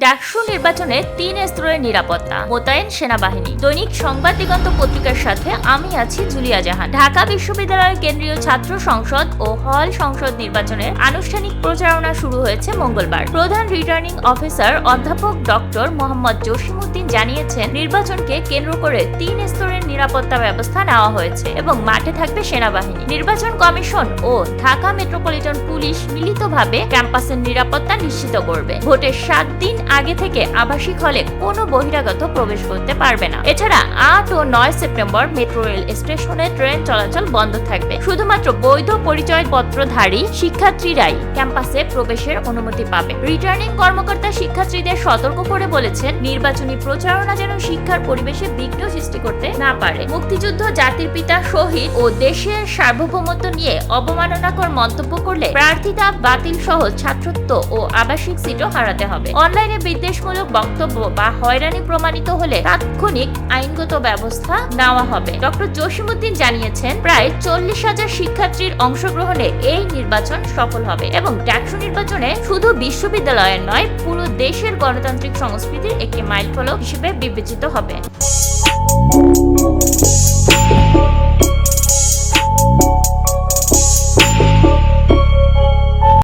ডাকসু নির্বাচনে 3 স্তরের নিরাপত্তা, মোতায়েন সেনাবাহিনী। দৈনিক সংবাদ দিগন্ত পত্রিকার সাথে আমি আছি জুলিয়া জাহান। ঢাকা বিশ্ববিদ্যালয়ের কেন্দ্রীয় ছাত্র সংসদ ও হল সংসদ নির্বাচনের আনুষ্ঠানিক প্রচারণা শুরু হয়েছে মঙ্গলবার। প্রধান রিটার্নিং অফিসার অধ্যাপক ডক্টর মোহাম্মদ জসিমউদ্দিন জানিয়েছেন, নির্বাচনকে কেন্দ্র করে 3 স্তরের নিরাপত্তা ব্যবস্থা নেওয়া হয়েছে এবং মাঠে থাকবে সেনাবাহিনী। নির্বাচন কমিশন ও ঢাকা মেট্রোপলিটন পুলিশ মিলিতভাবে ক্যাম্পাসের নিরাপত্তা নিশ্চিত করবে। ভোটের 7 দিন আগে থেকে আবাসিক হলে কোনো বহিরাগত প্রবেশ করতে পারবে না। এছাড়া 8 ও 9 সেপ্টেম্বর মেট্রো রেল স্টেশনে ট্রেন চলাচল বন্ধ থাকবে। শুধুমাত্র বৈধ পরিচয়পত্রধারী শিক্ষার্থীরাই ক্যাম্পাসে প্রবেশের অনুমতি পাবে। রিটার্নিং কর্মকর্তা শিক্ষার্থীদের সতর্ক করে বলেছেন, নির্বাচনী প্রচারণা যেন শিক্ষার পরিবেশে বিঘ্ন সৃষ্টি করতে না পারে। মুক্তিযুদ্ধ, জাতির পিতা, শহীদ ও দেশের সার্বভৌমত্ব নিয়ে অবমাননাকর মন্তব্য করলে প্রার্থিতা বাতিল সহ ছাত্রত্ব ও আবাসিক সিটও হারাতে হবে। অনলাইনে বিদ্বেষমূলক বক্তব্য বা হয়রানি প্রমাণিত হলে তাৎক্ষণিক আইনগত ব্যবস্থা নেওয়া হবে। ডক্টর জসিমউদ্দিন জানিয়েছেন, প্রায় 40,000 শিক্ষার্থীর অংশগ্রহণে এই নির্বাচন সফল হবে এবং ডাকসু নির্বাচনে শুধু বিশ্ববিদ্যালয়ের নয়, পুরো দেশের গণতান্ত্রিক সংস্কৃতির একটি মাইলফলক হিসেবে বিবেচিত হবে।